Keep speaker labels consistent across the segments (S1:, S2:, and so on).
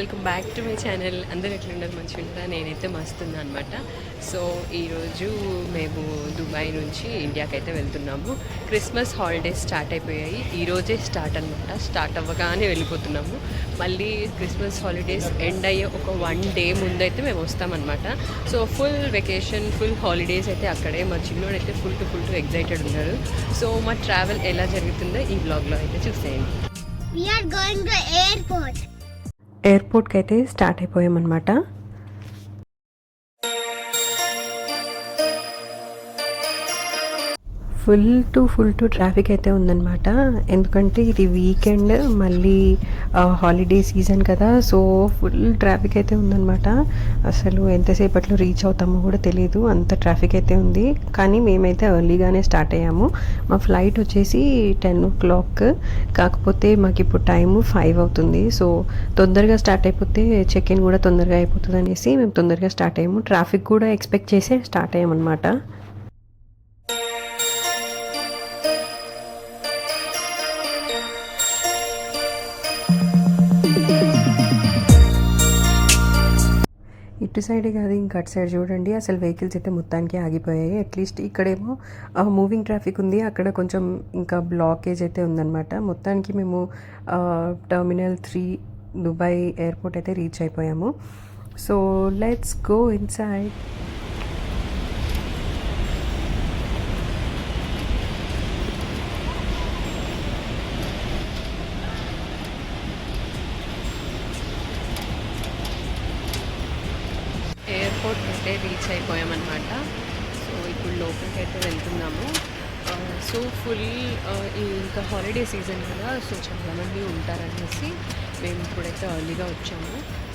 S1: Welcome back to my channel. అందరూ ఎట్లున్నారు? మంచిగా ఉంటారా? నేనైతే మస్తున్నాను అనమాట. సో ఈరోజు మేము దుబాయ్ నుంచి ఇండియాకి అయితే వెళ్తున్నాము. క్రిస్మస్ హాలిడేస్ స్టార్ట్ అయిపోయాయి. ఈరోజే స్టార్ట్ అనమాట. స్టార్ట్ అవ్వగానే వెళ్ళిపోతున్నాము. మళ్ళీ క్రిస్మస్ హాలిడేస్ ఎండ్ అయ్యే ఒక 1 డే ముందైతే మేము వస్తామన్నమాట. So full vacation, full holidays అయితే అక్కడే. మా చిన్నోడు అయితే ఫుల్ టు ఎగ్జైటెడ్ ఉన్నారు. సో మా ట్రావెల్ ఎలా జరుగుతుందో ఈ బ్లాగ్లో అయితే చూసేయండి.
S2: We are going to airport.
S1: ఎయిర్పోర్ట్కి అయితే స్టార్ట్ అయిపోయామన్నమాట. ఫుల్ టు ట్రాఫిక్ అయితే ఉందన్నమాట. ఎందుకంటే ఇది వీకెండ్, మళ్ళీ హాలిడే సీజన్ కదా. సో ఫుల్ ట్రాఫిక్ అయితే ఉందన్నమాట. అసలు ఎంతసేపట్లో రీచ్ అవుతామో కూడా తెలియదు, అంత ట్రాఫిక్ అయితే ఉంది. కానీ మేమైతే ఎర్లీగానే స్టార్ట్ అయ్యాము. మా ఫ్లైట్ వచ్చేసి 10 o'clock, కాకపోతే మాకు ఇప్పుడు టైము 5 అవుతుంది. సో తొందరగా స్టార్ట్ అయిపోతే చెక్ ఇన్ కూడా తొందరగా అయిపోతుంది అనేసి మేము తొందరగా స్టార్ట్ అయ్యాము. ట్రాఫిక్ కూడా ఎక్స్పెక్ట్ చేసే స్టార్ట్ అయ్యామన్నమాట. ఇటు సైడే కాదు, ఇంకా అటు సైడ్ చూడండి, అసలు వెహికల్స్ అయితే మొత్తానికి ఆగిపోయాయి. అట్లీస్ట్ ఇక్కడేమో మూవింగ్ ట్రాఫిక్ ఉంది, అక్కడ కొంచెం ఇంకా బ్లాకేజ్ అయితే ఉందన్నమాట. మొత్తానికి మేము టర్మినల్ 3 దుబాయ్ ఎయిర్పోర్ట్ అయితే రీచ్ అయిపోయాము. So let's go inside. Airport అయితే రీచ్ అయిపోయామన్నమాట. సో ఇప్పుడు లోపలికి అయితే వెళ్తున్నాము. సో ఫుల్ ఇంకా హాలిడే సీజన్ కదా, సో చాలామంది ఉంటారనేసి మేము ఇప్పుడైతే ఎర్లీగా వచ్చాము.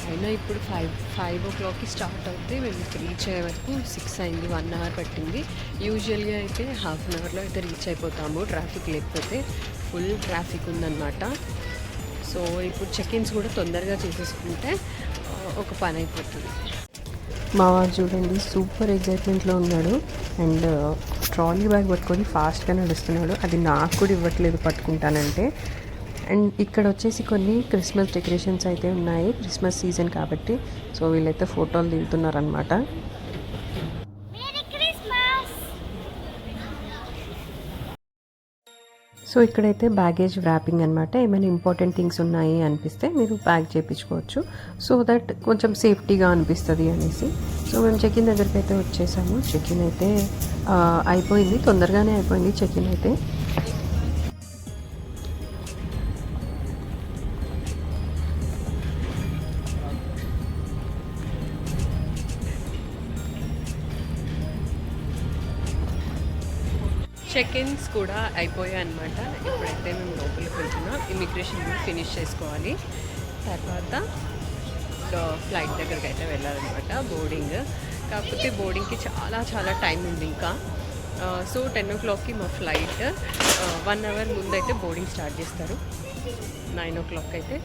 S1: అయినా ఇప్పుడు 5 o'clockకి స్టార్ట్ అవుతే మేము రీచ్ అయ్యే వరకు 6 అయింది. 1 hour పట్టింది. యూజువల్గా అయితే ½ an hourలో అయితే రీచ్ అయిపోతాము, ట్రాఫిక్ లేకపోతే. ఫుల్ ట్రాఫిక్ ఉందన్నమాట. సో ఇప్పుడు చెక్-ఇన్స్ కూడా తొందరగా చేసేసుకుంటే ఒక పని అయిపోతుంది. మా వాడు చూడండి సూపర్ ఎగ్జైట్మెంట్లో ఉన్నాడు. అండ్ ట్రాలీ బ్యాగ్ పట్టుకొని ఫాస్ట్గా నడుస్తున్నాడు. అది నాకు కూడా ఇవ్వట్లేదు పట్టుకుంటానంటే. అండ్ ఇక్కడ వచ్చేసి కొన్ని క్రిస్మస్ డెకరేషన్స్ అయితే ఉన్నాయి, క్రిస్మస్ సీజన్ కాబట్టి. సో వీళ్ళైతే ఫోటోలు దిగుతున్నారనమాట. సో ఇక్కడైతే బ్యాగేజ్ వ్రాపింగ్ అనమాట. ఏమైనా ఇంపార్టెంట్ థింగ్స్ ఉన్నాయి అనిపిస్తే మీరు ప్యాక్ చేయించుకోవచ్చు, సో దట్ కొంచెం సేఫ్టీగా అనిపిస్తుంది అనేసి. సో మేము చెక్ ఇన్ దగ్గరికి అయితే వచ్చేసాము. చెక్ ఇన్ అయితే అయిపోయింది, తొందరగానే అయిపోయింది చెక్ ఇన్ అయితే. చెక్-ఇన్స్ కూడా అయిపోయాయి అనమాట. ఇప్పుడైతే మేము లోపలికి వెళ్తున్నాం. ఇమిగ్రేషన్ కూడా ఫినిష్ చేసుకోవాలి. తర్వాత ఫ్లైట్ దగ్గరికి అయితే వెళ్ళాలన్నమాట, బోర్డింగ్. కాకపోతే బోర్డింగ్కి చాలా టైం ఉంది ఇంకా. సో 10 o'clockకి మా ఫ్లైట్. 1 hour ముందైతే బోర్డింగ్ స్టార్ట్ చేస్తారు. 9 o'clock అయితే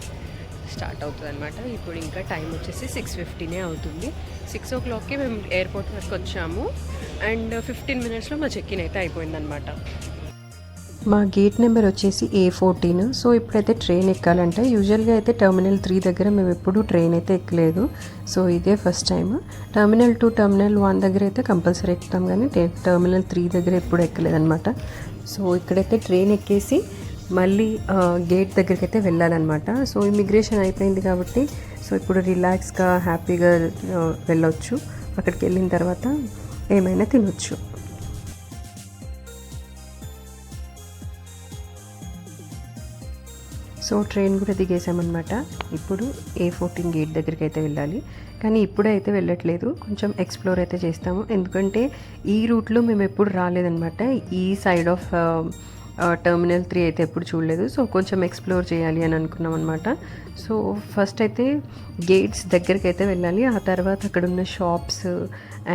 S1: స్టార్ట్ అవుతుంది అనమాట. ఇప్పుడు ఇంకా టైం వచ్చేసి 6:15 అవుతుంది. 6 o'clockకి మేము ఎయిర్పోర్ట్ వరకు వచ్చాము. అండ్ 15 minutesలో మా చెక్ ఇన్ అయితే అయిపోయిందనమాట. మా గేట్ నెంబర్ వచ్చేసి A14. సో ఇప్పుడైతే ట్రైన్ ఎక్కాలంటే, యూజువల్గా అయితే టర్మినల్ 3 దగ్గర మేము ఎప్పుడూ ట్రైన్ అయితే ఎక్కలేదు. సో ఇదే ఫస్ట్ టైం. టర్మినల్ 2, టర్మినల్ 1 దగ్గర అయితే కంపల్సరీ ఎక్కుతాం, కానీ టర్మినల్ 3 దగ్గర ఎప్పుడు ఎక్కలేదన్నమాట. సో ఇక్కడైతే ట్రైన్ ఎక్కేసి మళ్ళీ గేట్ దగ్గరికి అయితే వెళ్ళాలన్నమాట. సో ఇమిగ్రేషన్ అయిపోయింది కాబట్టి సో ఇప్పుడు రిలాక్స్గా హ్యాపీగా వెళ్ళొచ్చు. అక్కడికి వెళ్ళిన తర్వాత ఏమైనా తినొచ్చు. సో ట్రైన్ కూడా దిగేసామన్నమాట. ఇప్పుడు A14 గేట్ దగ్గరికి అయితే వెళ్ళాలి, కానీ ఇప్పుడైతే వెళ్ళట్లేదు, కొంచెం ఎక్స్ప్లోర్ అయితే చేస్తాము. ఎందుకంటే ఈ రూట్లో మేము ఎప్పుడు రాలేదన్నమాట. ఈ సైడ్ ఆఫ్ టర్మినల్ 3 అయితే ఎప్పుడు చూడలేదు. సో కొంచెం ఎక్స్ప్లోర్ చేయాలి అని అనుకున్నాం అనమాట. సో ఫస్ట్ అయితే గేట్స్ దగ్గరికి అయితే వెళ్ళాలి. ఆ తర్వాత అక్కడ ఉన్న షాప్స్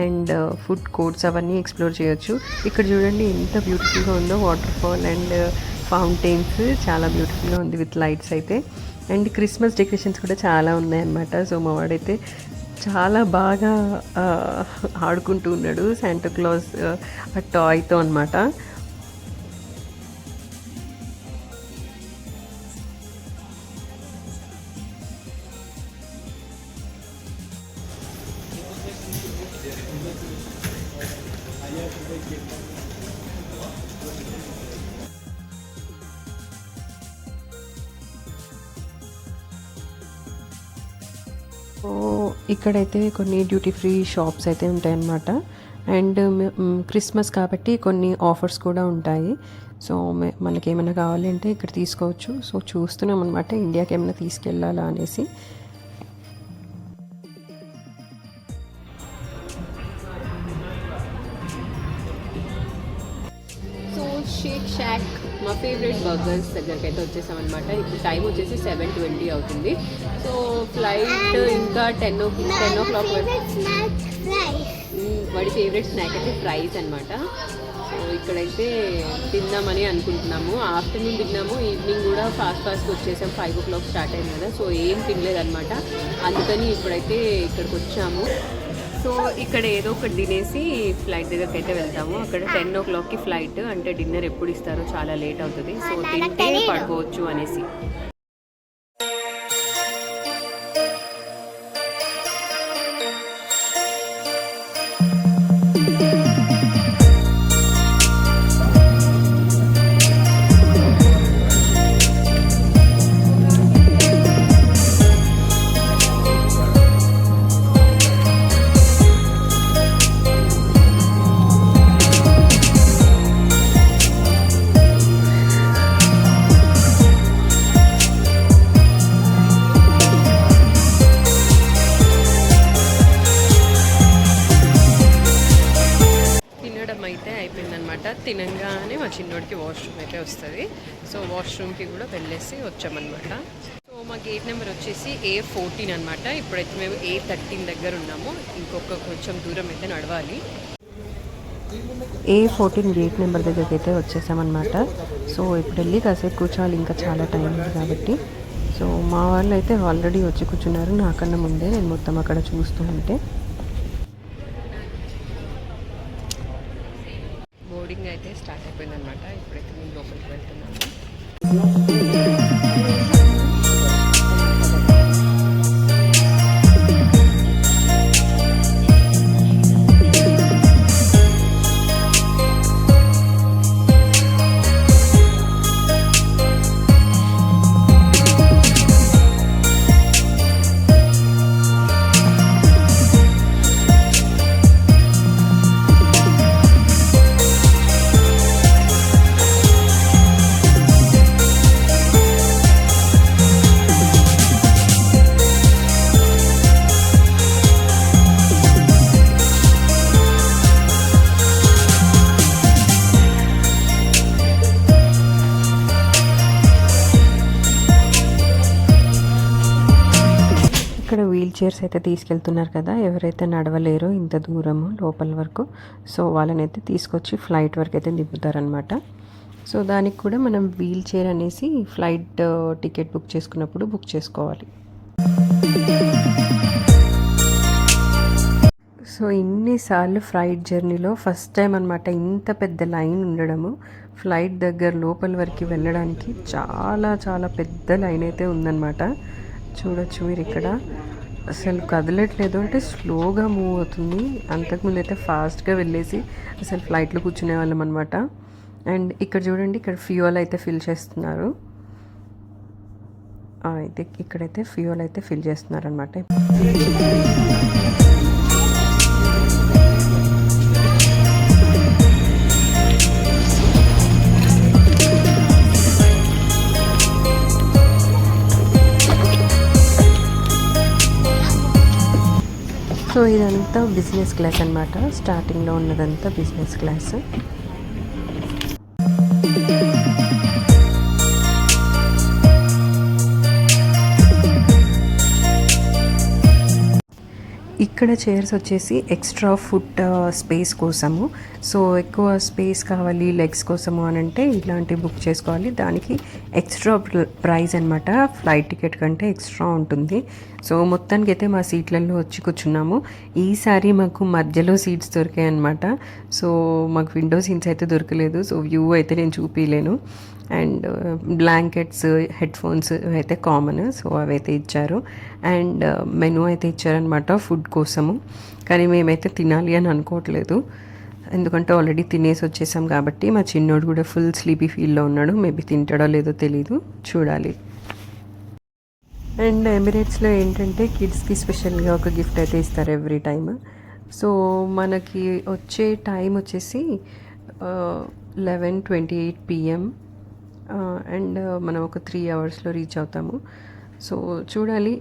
S1: అండ్ ఫుడ్ కోర్ట్స్ అవన్నీ ఎక్స్ప్లోర్ చేయొచ్చు. ఇక్కడ చూడండి ఎంత బ్యూటిఫుల్గా ఉందో, వాటర్ ఫాల్ అండ్ ఫౌంటైన్స్ చాలా బ్యూటిఫుల్గా ఉంది విత్ లైట్స్ అయితే. అండ్ క్రిస్మస్ డెకరేషన్స్ కూడా చాలా ఉన్నాయన్నమాట. సో మా వాడైతే చాలా బాగా ఆడుకుంటూ ఉన్నాడు శాంటా క్లాస్ ఆ టాయ్తో అనమాట. సో ఇక్కడైతే కొన్ని డ్యూటీ ఫ్రీ షాప్స్ అయితే ఉంటాయన్నమాట. అండ్ క్రిస్మస్ కాబట్టి కొన్ని ఆఫర్స్ కూడా ఉంటాయి. సో మనకి ఏమైనా కావాలంటే ఇక్కడ తీసుకోవచ్చు. సో చూస్తున్నాం అనమాట ఇండియాకి ఏమైనా తీసుకెళ్ళాలా అనేసి. సో షేక్ షాక్ మా ఫేవరెట్ బర్గర్స్ దగ్గరికి అయితే వచ్చేసామన్నమాట. ఇప్పుడు టైం వచ్చేసి 7:20 అవుతుంది. సో ఫ్లైట్ ఇంకా 10 o'clock వాడి ఫేవరెట్ స్నాక్ అయితే ఫ్రైస్ అనమాట. సో ఇక్కడైతే తిందామని అనుకుంటున్నాము. ఆఫ్టర్నూన్ తిన్నాము, ఈవినింగ్ కూడా ఫాస్ట్గా వచ్చేసాం. 5 o'clock స్టార్ట్ అయింది కదా, సో ఏం తినలేదన్నమాట. అందుకని ఇప్పుడైతే ఇక్కడికి వచ్చాము. సో ఇక్కడ ఏదో ఒకటి తినేసి ఫ్లైట్ దగ్గరికి అయితే వెళ్తాము. అక్కడ 10 o'clockకి ఫ్లైట్, అంటే డిన్నర్ ఎప్పుడు ఇస్తారో చాలా లేట్ అవుతుంది. సో తింటే పడుకోవచ్చు అనేసి. అయితే అయిపోయిందనమాట. తినంగానే మా చిన్నోడికి వాష్రూమ్ అయితే వస్తుంది. సో వాష్రూమ్కి కూడా వెళ్ళేసి వచ్చామన్నమాట. సో మా గేట్ నెంబర్ వచ్చేసి A14 అనమాట. ఇప్పుడైతే మేము A13 దగ్గర ఉన్నాము. ఇంకొక కొంచెం దూరం అయితే నడవాలి. A14 గేట్ నెంబర్ దగ్గరికి అయితే వచ్చేసామన్నమాట. సో ఇప్పుడు వెళ్ళి కాసేపు కూర్చోవాలి, ఇంకా చాలా టైం ఉంది కాబట్టి. సో మా వాళ్ళు అయితే ఆల్రెడీ వచ్చి కూర్చున్నారు నాకన్నా ముందే. నేను మొత్తం అక్కడ చూస్తూ ఉంటే బోర్డింగ్ అయితే స్టార్ట్ అయిపోయిందనమాట. ఇప్పుడైతే మేము లోపలికి వెళ్తున్నాము. ఇక్కడ వీల్ చైర్స్ అయితే తీసుకెళ్తున్నారు కదా, ఎవరైతే నడవలేరో ఇంత దూరము లోపల వరకు, సో వాళ్ళని అయితే తీసుకొచ్చి ఫ్లైట్ వరకు అయితే దింపుతారనమాట. సో దానికి కూడా మనం వీల్ చైర్ అనేసి ఫ్లైట్ టికెట్ బుక్ చేసుకున్నప్పుడు బుక్ చేసుకోవాలి. సో ఇన్నిసార్లు ఫ్లైట్ జర్నీలో ఫస్ట్ టైం అనమాట ఇంత పెద్ద లైన్ ఉండడము. ఫ్లైట్ దగ్గర లోపల వరకు వెళ్ళడానికి చాలా చాలా పెద్ద లైన్ అయితే ఉందన్నమాట. చూడొచ్చు మీరు ఇక్కడ. అసలు కదలట్లేదు, అంటే స్లోగా మూవ్ అవుతుంది. అంతకుముందు అయితే ఫాస్ట్గా వెళ్ళేసి అసలు ఫ్లైట్లో కూర్చునే వాళ్ళం అనమాట. అండ్ ఇక్కడ చూడండి, ఇక్కడ ఫ్యూయల్ అయితే ఫిల్ చేస్తున్నారు. అయితే ఇక్కడైతే ఫ్యూయల్ అయితే ఫిల్ చేస్తున్నారు అనమాట. సో ఇదంతా బిజినెస్ క్లాస్ అనమాట. స్టార్టింగ్లో ఉన్నదంతా బిజినెస్ క్లాస్. ఇక్కడ చైర్స్ వచ్చేసి ఎక్స్ట్రా ఫుట్ స్పేస్ కోసము. సో ఎక్కువ స్పేస్ కావాలి లెగ్స్ కోసము అని అంటే ఇలాంటి బుక్ చేసుకోవాలి. దానికి ఎక్స్ట్రా ప్రైస్ అనమాట. ఫ్లైట్ టికెట్ కంటే ఎక్స్ట్రా ఉంటుంది. సో మొత్తానికి అయితే మా సీట్లలో వచ్చి కూర్చున్నాము. ఈసారి మాకు మధ్యలో సీట్స్ దొరికాయి అనమాట. సో మాకు విండో సీట్స్ అయితే దొరకలేదు. సో వ్యూ అయితే నేను చూపించలేను. అండ్ బ్లాంకెట్స్, హెడ్ ఫోన్స్ అయితే కామన్, సో అవైతే ఇచ్చారు. అండ్ మెనూ అయితే ఇచ్చారనమాట ఫుడ్ కోసము. కానీ మేమైతే తినాలి అని అనుకోవట్లేదు. ఎందుకంటే ఆల్రెడీ తినేసి వచ్చేసాం కాబట్టి. మా చిన్నోడు కూడా ఫుల్ స్లీపీ ఫీల్లో ఉన్నాడు. మేబీ తింటాడో లేదో తెలీదు, చూడాలి. అండ్ ఎమిరేట్స్లో ఏంటంటే కిడ్స్కి స్పెషల్గా ఒక గిఫ్ట్ అయితే ఇస్తారు ఎవ్రీ టైమ్. సో మనకి వచ్చే టైం వచ్చేసి 11:28 PM అండ్ మనం ఒక 3 అవర్స్లో రీచ్ అవుతాము. సో చూడాలి.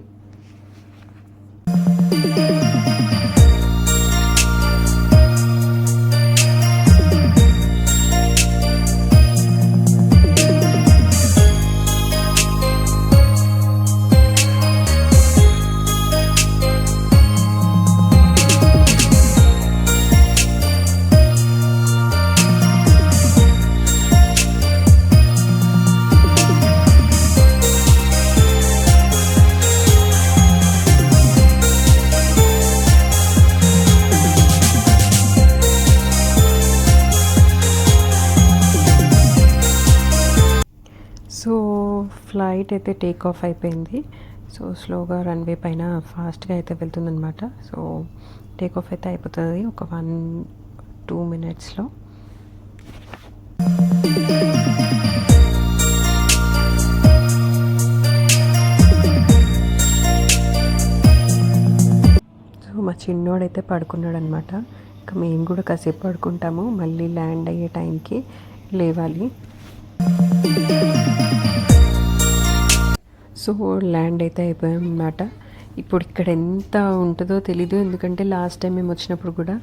S1: సో ఫ్లైట్ అయితే టేక్ ఆఫ్ అయిపోయింది. సో స్లోగా రన్వే పైన ఫాస్ట్గా అయితే వెళ్తుందనమాట. సో టేక్ ఆఫ్ అయితే అయిపోతుంది ఒక 1-2 మినిట్స్లో. సో మా చిన్నోడైతే పడుకున్నాడు అనమాట. ఇంకా మేము కూడా కాసేపు పడుకుంటాము, మళ్ళీ ల్యాండ్ అయ్యే టైంకి లేవాలి. సో ల్యాండ్ అయితే అయిపోయాం అన్నమాట. ఇప్పుడు ఇక్కడ ఎంత ఉంటుందో తెలీదు, ఎందుకంటే లాస్ట్ టైం మేము వచ్చినప్పుడు కూడా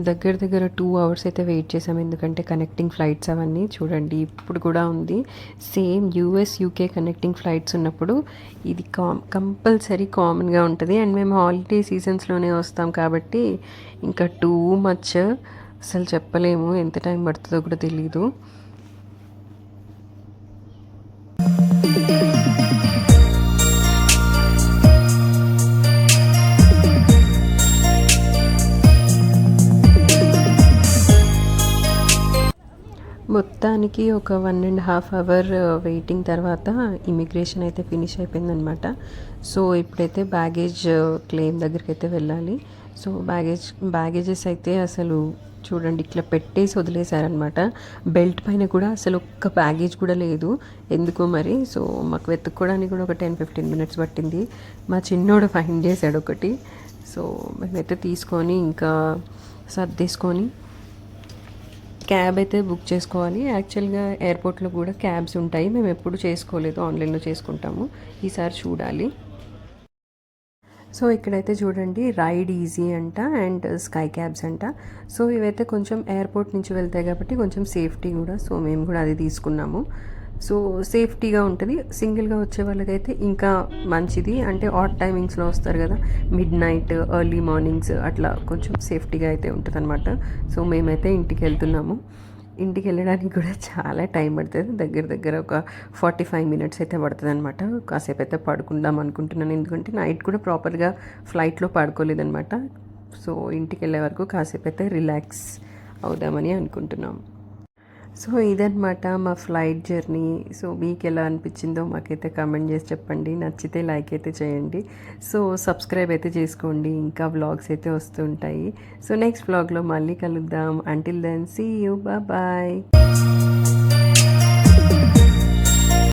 S1: దగ్గర 2 అవర్స్ అయితే వెయిట్ చేసాం, ఎందుకంటే కనెక్టింగ్ ఫ్లైట్స్ అవన్నీ చూడండి. ఇప్పుడు కూడా ఉంది same. US UK connecting flights ఉన్నప్పుడు ఇది కంపల్సరీ కామన్గా ఉంటుంది. అండ్ మేము హాలిడే సీజన్స్లోనే వస్తాం కాబట్టి ఇంకా టూ మచ్, అసలు చెప్పలేము ఎంత టైం పడుతుందో కూడా తెలీదు. మొత్తానికి ఒక 1.5 అవర్ వెయిటింగ్ తర్వాత ఇమిగ్రేషన్ అయితే ఫినిష్ అయిపోయిందనమాట. సో ఇప్పుడైతే బ్యాగేజ్ క్లెయిమ్ దగ్గరికి అయితే వెళ్ళాలి. సో బ్యాగేజెస్ అయితే అసలు చూడండి ఇట్లా పెట్టేసి వదిలేశారనమాట. బెల్ట్ పైన కూడా అసలు ఒక్క బ్యాగేజ్ కూడా లేదు, ఎందుకో మరి. సో మాకు వెతుక్కోవడానికి కూడా ఒక 10-15 మినిట్స్ పట్టింది. మా చిన్నోడు ఫైండ్ చేశాడు ఒకటి. సో మేమైతే తీసుకొని ఇంకా సర్దేసుకొని క్యాబ్ అయితే బుక్ చేసుకోవాలి. యాక్చువల్గా ఎయిర్పోర్ట్లో కూడా క్యాబ్స్ ఉంటాయి, మేము ఎప్పుడు చేసుకోలేదు, ఆన్లైన్లో చేసుకుంటాము, ఈసారి చూడాలి. సో ఇక్కడైతే చూడండి రైడ్ ఈజీ అంట అండ్ స్కై క్యాబ్స్ అంట. సో ఇవైతే కొంచెం ఎయిర్పోర్ట్ నుంచి వెళ్తాయి కాబట్టి కొంచెం సేఫ్టీ కూడా. సో మేము కూడా అది తీసుకున్నాము. సో సేఫ్టీగా ఉంటుంది. సింగిల్గా వచ్చే వాళ్ళకైతే ఇంకా మంచిది, అంటే ఆడ్ టైమింగ్స్లో వస్తారు కదా, midnight ఎర్లీ మార్నింగ్స్ అట్లా కొంచెం సేఫ్టీగా అయితే ఉంటుంది అనమాట. సో మేమైతే ఇంటికి వెళ్తున్నాము. ఇంటికి వెళ్ళడానికి కూడా చాలా టైం పడుతుంది, దగ్గర ఒక 45 మినిట్స్ అయితే పడుతుంది అనమాట. కాసేపు అయితే పడుకుందాం అనుకుంటున్నాను, ఎందుకంటే నైట్ కూడా ప్రాపర్గా ఫ్లైట్లో పడుకోలేదనమాట. సో ఇంటికి వెళ్ళే వరకు కాసేపు అయితే రిలాక్స్ అవుదామని అనుకుంటున్నాం. సో ఇదనమాట మా ఫ్లైట్ జర్నీ. సో మీకు ఎలా అనిపించిందో మాకైతే కామెంట్ చేసి చెప్పండి. నచ్చితే లైక్ అయితే చేయండి. సో సబ్స్క్రైబ్ అయితే చేసుకోండి, ఇంకా వ్లాగ్స్ అయితే వస్తుంటాయి. సో నెక్స్ట్ వ్లాగ్లో మళ్ళీ కలుద్దాం. Until then see you, bye.